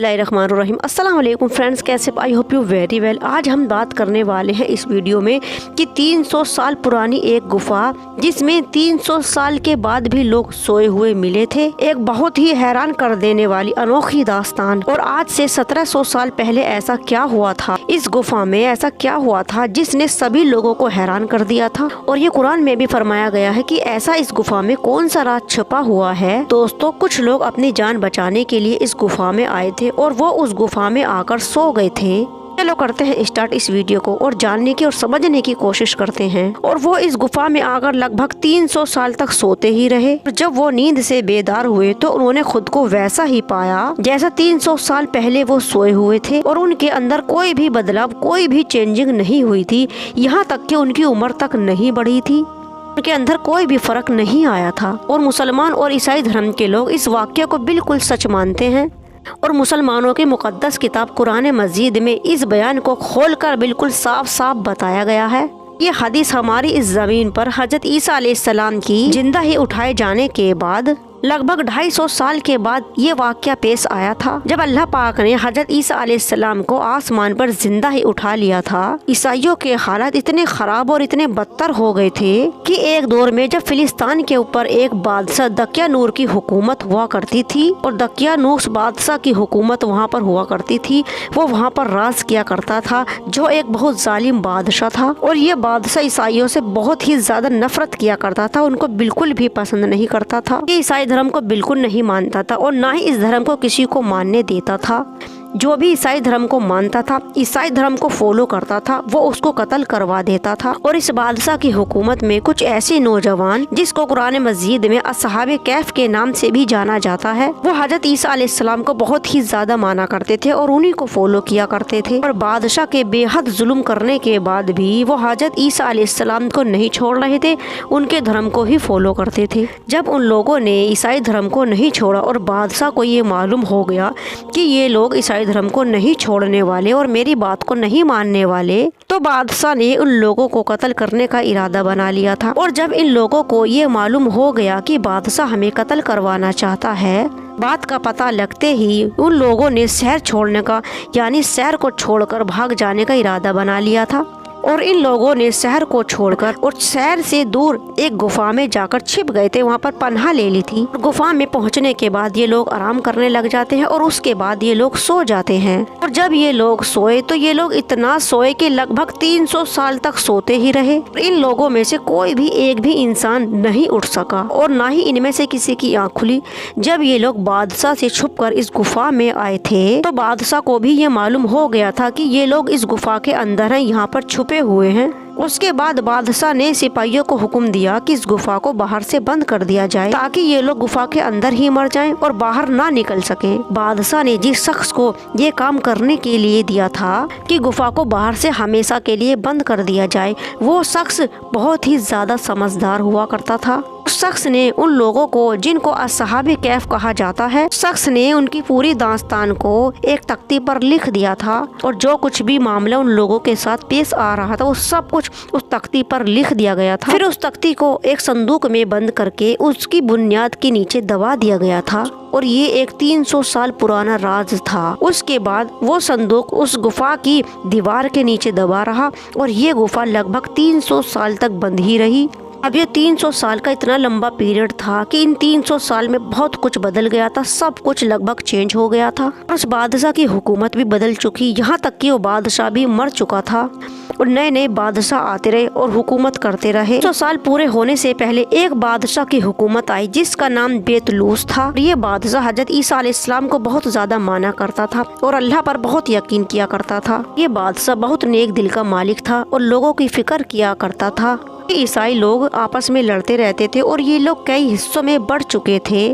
बिस्मिल्लाहिर्रहमानिर्रहीम। अस्सलाम वालेकुम फ्रेंड्स, कैसे I hope you very well. आज हम बात करने वाले हैं इस वीडियो में कि 300 साल पुरानी एक गुफा जिसमें 300 साल के बाद भी लोग सोए हुए मिले थे, एक बहुत ही हैरान कर देने वाली अनोखी दास्तान। और आज से 1700 साल पहले ऐसा क्या हुआ था, इस गुफा में ऐसा क्या हुआ था जिसने सभी लोगों को हैरान कर दिया था। और ये कुरान में भी फरमाया गया है कि ऐसा इस गुफा में कौन सा राज छुपा हुआ है। दोस्तों, कुछ लोग अपनी जान बचाने के लिए इस गुफा में आए थे और वो उस गुफा में आकर सो गए थे। चलो करते हैं स्टार्ट इस वीडियो को और जानने की और समझने की कोशिश करते हैं। और वो इस गुफा में आकर लगभग 300 साल तक सोते ही रहे। जब वो नींद से बेदार हुए तो उन्होंने खुद को वैसा ही पाया जैसा 300 साल पहले वो सोए हुए थे। और उनके अंदर कोई भी बदलाव, कोई भी चेंजिंग नहीं हुई थी। यहाँ तक कि उनकी उम्र तक नहीं बढ़ी थी, उनके अंदर कोई भी फर्क नहीं आया था। और मुसलमान और ईसाई धर्म के लोग इस वाक्य को बिल्कुल सच मानते हैं। और मुसलमानों की मुकद्दस किताब कुरान मजीद में इस बयान को खोलकर बिल्कुल साफ साफ बताया गया है। ये हदीस हमारी इस जमीन पर हजरत ईसा अलैहिस्सलाम की जिंदा ही उठाए जाने के बाद लगभग 250 साल के बाद ये वाक़या पेश आया था, जब अल्लाह पाक ने हजरत ईसा अलैहिस्सलाम को आसमान पर जिंदा ही उठा लिया था। ईसाइयों के हालात इतने खराब और इतने बदतर हो गए थे कि एक दौर में जब फिलिस्तीन के ऊपर एक बादशाह दकियानूर की हुकूमत हुआ करती थी और दकियानूस बादशाह की हुकूमत वहाँ पर हुआ करती थी, वो वहाँ पर राज किया करता था, जो एक बहुत जालिम बादशाह था। और ये बादशाह ईसाइयों से बहुत ही ज्यादा नफरत किया करता था, उनको बिल्कुल भी पसंद नहीं करता था। ये ईसाई धर्म को बिल्कुल नहीं मानता था और ना ही इस धर्म को किसी को मानने देता था। जो भी ईसाई धर्म को मानता था, ईसाई धर्म को फॉलो करता था, वो उसको कत्ल करवा देता था। और इस बादशाह की हुकूमत में कुछ ऐसे नौजवान जिसको कुरान मजीद में अस्हाबे कैफ के नाम से भी जाना जाता है, वो हजरत ईसा अलैहिस्सलाम को बहुत ही ज्यादा माना करते थे और उन्हीं को फॉलो किया करते थे। और बादशाह के बेहद जुल्म करने के बाद भी वो हजरत ईसा अलैहिस्सलाम को नहीं छोड़ रहे थे, उनके धर्म को ही फॉलो करते थे। जब उन लोगों ने ईसाई धर्म को नहीं छोड़ा और बादशाह को ये मालूम हो गया कि ये लोग ईसाई धर्म को नहीं छोड़ने वाले और मेरी बात को नहीं मानने वाले, तो बादशाह ने उन लोगों को कत्ल करने का इरादा बना लिया था। और जब इन लोगों को ये मालूम हो गया कि बादशाह हमें कत्ल करवाना चाहता है, बात का पता लगते ही उन लोगों ने शहर छोड़ने का, यानी शहर को छोड़कर भाग जाने का इरादा बना लिया था। और इन लोगों ने शहर को छोड़कर और शहर से दूर एक गुफा में जाकर छिप गए थे, वहाँ पर पनाह ले ली थी। गुफा में पहुँचने के बाद ये लोग आराम करने लग जाते हैं और उसके बाद ये लोग सो जाते हैं। और जब ये लोग सोए तो ये लोग इतना सोए कि लगभग 300 साल तक सोते ही रहे। इन लोगों में से कोई भी एक भी इंसान नहीं उठ सका और ना ही इनमें से किसी की आँख खुली। जब ये लोग बादशाह से छुपकर इस गुफा में आए थे तो बादशाह को भी ये मालूम हो गया था कि ये लोग इस गुफा के अंदर हैं, यहाँ पर छुपे हुए हैं। उसके बाद बादशाह ने सिपाहियों को हुक्म दिया कि इस गुफा को बाहर से बंद कर दिया जाए ताकि ये लोग गुफा के अंदर ही मर जाएं और बाहर ना निकल सकें। बादशाह ने जिस शख्स को ये काम करने के लिए दिया था कि गुफा को बाहर से हमेशा के लिए बंद कर दिया जाए, वो शख्स बहुत ही ज्यादा समझदार हुआ करता था। उस शख्स ने उन लोगों को जिनको अस्हाबे कैफ कहा जाता है, शख्स ने उनकी पूरी दास्तान को एक तख्ती पर लिख दिया था और जो कुछ भी मामला उन लोगों के साथ पेश आ रहा था वो सब कुछ उस तख्ती पर लिख दिया गया था। फिर उस तख्ती को एक संदूक में बंद करके उसकी बुनियाद के नीचे दबा दिया गया था और ये एक 300 साल पुराना राज था। उसके बाद वो संदूक उस गुफा की दीवार के नीचे दबा रहा और ये गुफा लगभग 300 साल तक बंद ही रही। अब ये 300 साल का इतना लंबा पीरियड था कि इन 300 साल में बहुत कुछ बदल गया था, सब कुछ लगभग चेंज हो गया था। और उस बादशाह की हुकूमत भी बदल चुकी, यहाँ तक कि वो बादशाह भी मर चुका था और नए नए बादशाह आते रहे और हुकूमत करते रहे। 100 साल पूरे होने से पहले एक बादशाह की हुकूमत आई जिसका नाम बेतलूस था। ये बादशाह हजरत ईसा अलैहिस्सलाम को बहुत ज्यादा माना करता था और अल्लाह पर बहुत यकीन किया करता था। ये बादशाह बहुत नेक दिल का मालिक था और लोगों की फिक्र किया करता था। ईसाई लोग आपस में लड़ते रहते थे और ये लोग कई हिस्सों में बढ़ चुके थे,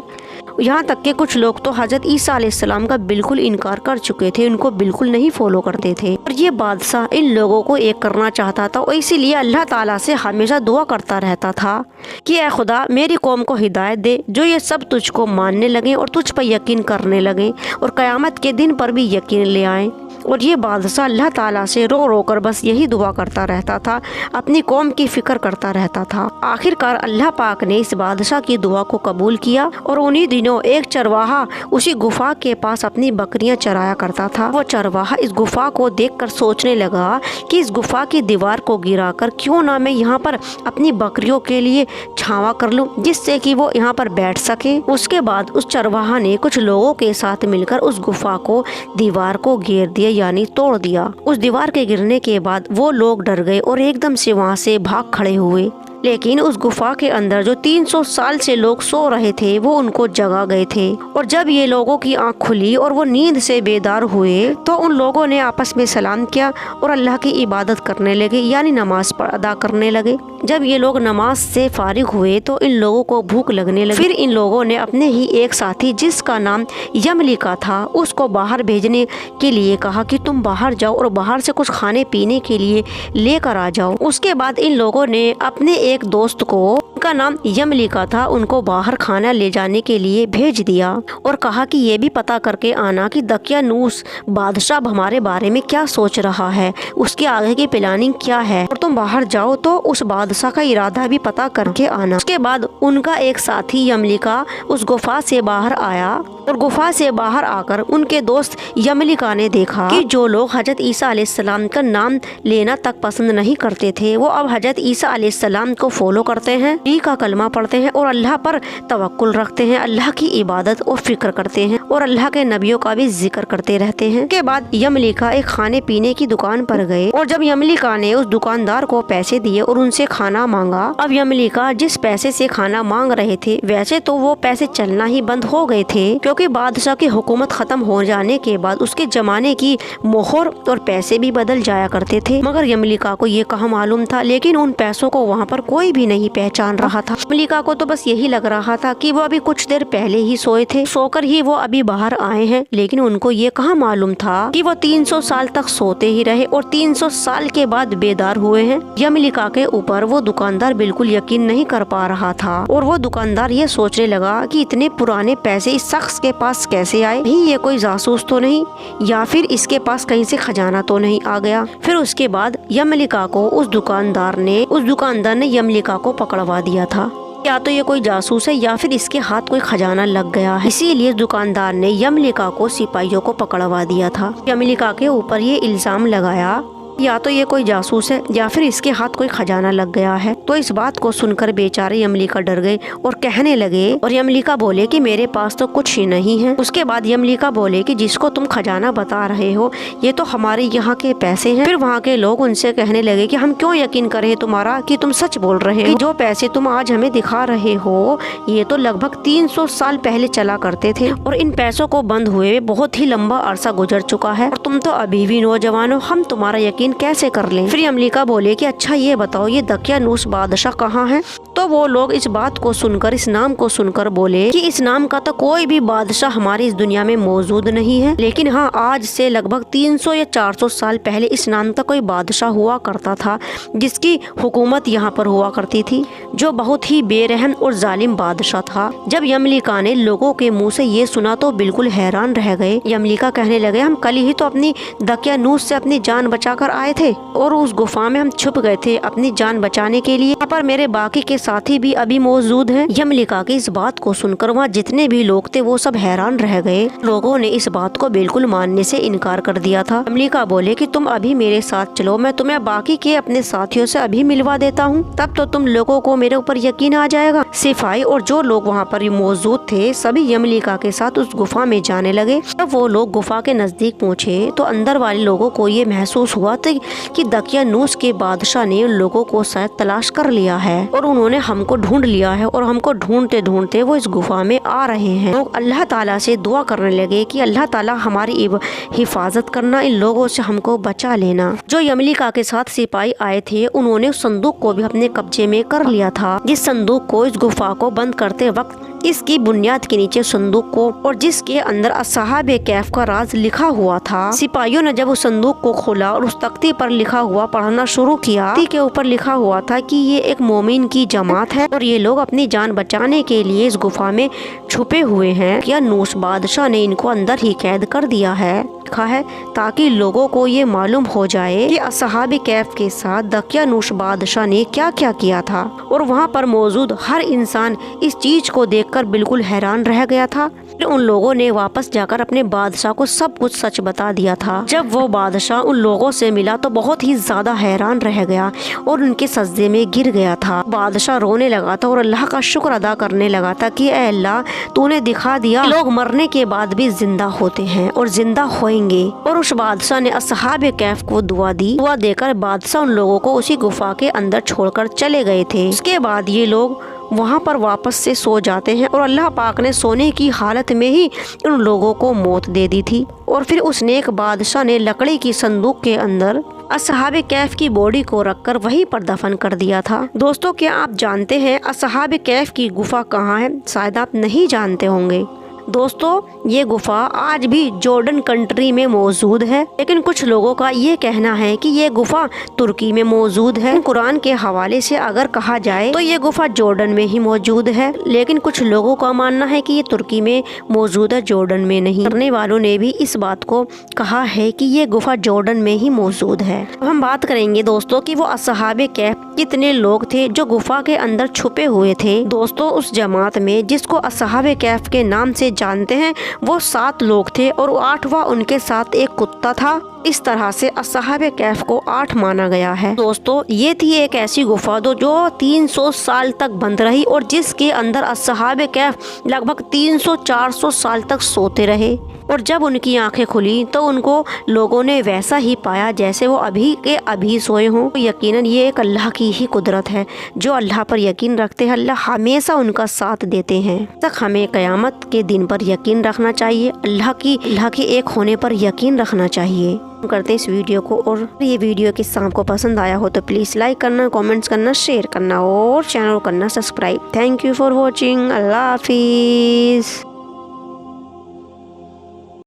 यहाँ तक कि कुछ लोग तो हजरत ईसा अलैहिस्सलाम का बिल्कुल इनकार कर चुके थे, उनको बिल्कुल नहीं फॉलो करते थे। और ये बादशाह इन लोगों को एक करना चाहता था और इसीलिए अल्लाह ताला से हमेशा दुआ करता रहता था कि ऐ खुदा मेरी कौम को हिदायत दे, जो ये सब तुझको मानने लगे और तुझ पर यकीन करने लगे और क़यामत के दिन पर भी यकीन ले आए। और ये बादशाह अल्लाह ताला से रो रो कर बस यही दुआ करता रहता था, अपनी कौम की फिक्र करता रहता था। आखिरकार अल्लाह पाक ने इस बादशाह की दुआ को कबूल किया और उन्हीं दिनों एक चरवाहा उसी गुफा के पास अपनी बकरियां चराया करता था। वो चरवाहा इस गुफा को देखकर सोचने लगा कि इस गुफा की दीवार को गिराकर क्यों ना मैं यहाँ पर अपनी बकरियों के लिए छावा कर लूं, जिससे कि वो यहाँ पर बैठ सके। उसके बाद उस चरवाहा ने कुछ लोगों के साथ मिलकर उस गुफा को दीवार को घेर दिया, यानी तोड़ दिया। उस दीवार के गिरने के बाद वो लोग डर गए और एकदम से वहाँ से भाग खड़े हुए। लेकिन उस गुफा के अंदर जो 300 साल से लोग सो रहे थे वो उनको जगा गए थे। और जब ये लोगों की आंख खुली और वो नींद से बेदार हुए तो उन लोगों ने आपस में सलाम किया और अल्लाह की इबादत करने लगे, यानी नमाज अदा करने लगे। जब ये लोग नमाज से फारिग हुए तो इन लोगों को भूख लगने लगी। फिर इन लोगों ने अपने ही एक साथी जिसका नाम यमलिका था उसको बाहर भेजने के लिए कहा कि तुम बाहर जाओ और बाहर से कुछ खाने पीने के लिए लेकर आ जाओ। उसके बाद इन लोगों ने अपने एक दोस्त को, उनका नाम यमलिका था, उनको बाहर खाना ले जाने के लिए भेज दिया और कहा कि ये भी पता करके आना कि दकियानूस बादशाह हमारे बारे में क्या सोच रहा है, उसके आगे की प्लानिंग क्या है, और तुम बाहर जाओ तो उस बादशाह का इरादा भी पता करके आना। उसके बाद उनका एक साथी यमलिका उस गुफा से बाहर आया और गुफा से बाहर आकर उनके दोस्त यमलिका ने देखा कि जो लोग हजरत ईसा अलैहिस्सलाम का नाम लेना तक पसंद नहीं करते थे वो अब हजरत ईसा अलैहिस्सलाम को फॉलो करते हैं, नबी का कलमा पढ़ते हैं और अल्लाह पर तवक्कुल रखते हैं, अल्लाह की इबादत और फिक्र करते हैं और अल्लाह के नबियों का भी जिक्र करते रहते हैं। के बाद यमलिका एक खाने पीने की दुकान पर गए और जब यमलिका ने उस दुकानदार को पैसे दिए और उनसे खाना मांगा, अब यमलिका जिस पैसे से खाना मांग रहे थे वैसे तो वो पैसे चलना ही बंद हो गए थे, क्योंकि बादशाह की हुकूमत खत्म हो जाने के बाद उसके जमाने की मोहर और पैसे भी बदल जाया करते थे। मगर यमलिका को ये कहाँ मालूम था, लेकिन उन पैसों को वहाँ पर कोई भी नहीं पहचान रहा था। यमलिका को तो बस यही लग रहा था कि वो अभी कुछ देर पहले ही सोए थे, सोकर ही वो अभी बाहर आए हैं, लेकिन उनको ये कहाँ मालूम था कि वो 300 साल तक सोते ही रहे और 300 साल के बाद बेदार हुए हैं। यमलिका के ऊपर वो दुकानदार बिल्कुल यकीन नहीं कर पा रहा था और वो दुकानदार ये सोचने लगा कि इतने पुराने पैसे इस शख्स के पास कैसे आए, नहीं ये कोई जासूस तो नहीं, या फिर इसके पास कहीं से खजाना तो नहीं आ गया। फिर उसके बाद यमलिका को उस दुकानदार ने यमलिका को पकड़वा दिया था। या तो ये कोई जासूस है या फिर इसके हाथ कोई खजाना लग गया है, इसीलिए दुकानदार ने यमलिका को सिपाहियों को पकड़वा दिया था। यमलिका के ऊपर ये इल्जाम लगाया या तो ये कोई जासूस है या फिर इसके हाथ कोई खजाना लग गया है। तो इस बात को सुनकर बेचारे यमलिका डर गए और कहने लगे, और यमलिका बोले कि मेरे पास तो कुछ ही नहीं है। उसके बाद यमलिका बोले कि जिसको तुम खजाना बता रहे हो ये तो हमारे यहाँ के पैसे हैं। फिर वहाँ के लोग उनसे कहने लगे कि हम क्यों यकीन करें तुम्हारा कि तुम सच बोल रहे हो, जो पैसे तुम आज हमें दिखा रहे हो ये तो लगभग 300 साल पहले चला करते थे और इन पैसों को बंद हुए बहुत ही लंबा अरसा गुजर चुका है और तुम तो अभी भी नौजवान हो, हम तुम्हारा यकीन कैसे कर लें। फिर यमलिका बोले कि अच्छा ये बताओ ये दकियानूस बादशाह कहाँ है। तो वो लोग इस बात को सुनकर, इस नाम को सुनकर बोले कि इस नाम का तो कोई भी बादशाह हमारी इस दुनिया में मौजूद नहीं है, लेकिन हाँ आज से लगभग 300 या 400 साल पहले इस नाम का कोई बादशाह हुआ करता था जिसकी हुकूमत यहाँ पर हुआ करती थी, जो बहुत ही बेरहम और जालिम बादशाह था। जब यमलिका ने लोगों के मुँह से ये सुना तो बिल्कुल हैरान रह गए। यमलिका कहने लगे, हम कल ही तो अपनी दकियानूस से अपनी जान बचाकर आए थे और उस गुफा में हम छुप गए थे अपनी जान बचाने के लिए, यहाँ पर मेरे बाकी के साथी भी अभी मौजूद हैं। यमलिका की इस बात को सुनकर वहाँ जितने भी लोग थे वो सब हैरान रह गए। लोगों ने इस बात को बिल्कुल मानने से इनकार कर दिया था। यमलिका बोले कि तुम अभी मेरे साथ चलो, मैं तुम्हें बाकी के अपने साथियों से अभी मिलवा देता हूँ, तब तो तुम लोगों को मेरे ऊपर यकीन आ जाएगा। सिपाही और जो लोग वहाँ पर मौजूद थे सभी यमलिका के साथ उस गुफा में जाने लगे। जब वो लोग गुफा के नजदीक पहुँचे तो अंदर वाले लोगों को ये महसूस हुआ था कि दकियानूस के बादशाह ने उन लोगों को शायद तलाश कर लिया है और उन्होंने हमको ढूंढ लिया है और हमको ढूंढते ढूंढते वो इस गुफा में आ रहे हैं। लोग अल्लाह ताला से दुआ करने लगे कि अल्लाह ताला हमारी हिफाजत करना, इन लोगों से हमको बचा लेना। जो यमलिका के साथ सिपाही आए थे उन्होंने उस संदूक को भी अपने कब्जे में कर लिया दिया था, जिस संदूक को, इस गुफा को बंद करते वक्त इसकी बुनियाद के नीचे संदूक को और जिसके अंदर अस्हाबे कैफ का राज लिखा हुआ था। सिपाहियों ने जब उस संदूक को खोला और उस तख्ती पर लिखा हुआ पढ़ना शुरू किया, तख्ती के ऊपर लिखा हुआ था कि ये एक मोमिन की जमात है और ये लोग अपनी जान बचाने के लिए इस गुफा में छुपे हुए हैं। या नूश बादशाह ने इनको अंदर ही कैद कर दिया है, लिखा है, ताकि लोगों को ये मालूम हो जाए कि अस्हाबे कैफ के साथ दकियानूश बादशाह ने क्या क्या किया था। और वहाँ पर मौजूद हर इंसान इस चीज को देखकर बिल्कुल हैरान रह गया था। फिर उन लोगों ने वापस जाकर अपने बादशाह को सब कुछ सच बता दिया था। जब वो बादशाह उन लोगों से मिला तो बहुत ही ज्यादा हैरान रह गया और उनके सजदे में गिर गया था। बादशाह रोने लगा था और अल्लाह का शुक्र अदा करने लगा था कि ऐ अल्लाह, तूने दिखा दिया लोग मरने के बाद भी जिंदा होते हैं और जिंदा होंगे। और उस बादशाह ने अस्हाबे कैफ को दुआ दी। दुआ देकर बादशाह उन लोगों को उसी गुफा के अंदर छोड़कर चले गए थे। उसके बाद ये लोग वहाँ पर वापस से सो जाते हैं और अल्लाह पाक ने सोने की हालत में ही उन लोगों को मौत दे दी थी। और फिर उस नेक बादशाह ने लकड़ी की संदूक के अंदर अस्हाबे कैफ की बॉडी को रखकर वहीं पर दफन कर दिया था। दोस्तों, क्या आप जानते हैं अस्हाबे कैफ की गुफा कहाँ है? शायद आप नहीं जानते होंगे। दोस्तों, ये गुफा आज भी जॉर्डन कंट्री में मौजूद है, लेकिन कुछ लोगों का ये कहना है कि ये गुफा तुर्की में मौजूद है। कुरान के हवाले से अगर कहा जाए तो ये गुफा जॉर्डन में ही मौजूद है, लेकिन कुछ लोगों का मानना है कि ये तुर्की में मौजूद है, जॉर्डन में नहीं। करने वालों ने भी इस बात को कहा है कि ये गुफा जॉर्डन में ही मौजूद है। अब हम बात करेंगे दोस्तों कि वो अस्हाबे कैफ कितने लोग थे जो गुफा के अंदर छुपे हुए थे। दोस्तों, उस जमात में जिसको अस्हाबे कैफ के नाम से जानते हैं वो 7 लोग थे और 8वां उनके साथ एक कुत्ता था। इस तरह से अस्हाबे कैफ को 8 माना गया है। दोस्तों, ये थी एक ऐसी गुफा जो 300 साल तक बंद रही और जिसके अंदर अस्हाबे कैफ लगभग 300-400 साल तक सोते रहे। और जब उनकी आंखें खुली तो उनको लोगों ने वैसा ही पाया जैसे वो अभी के अभी सोए हों। यकीनन ये एक अल्लाह की ही कुदरत है। जो अल्लाह पर यकीन रखते हैं, अल्लाह हमेशा उनका साथ देते हैं। तक हमें क़यामत के दिन पर यकीन रखना चाहिए, अल्लाह की एक होने पर यकीन रखना चाहिए। करते इस वीडियो को, और ये वीडियो किस आपको पसंद आया हो तो प्लीज़ लाइक करना, कमेंट्स करना, शेयर करना और चैनल को करना subscribe. Thank you for watching. Allah हाफिज़।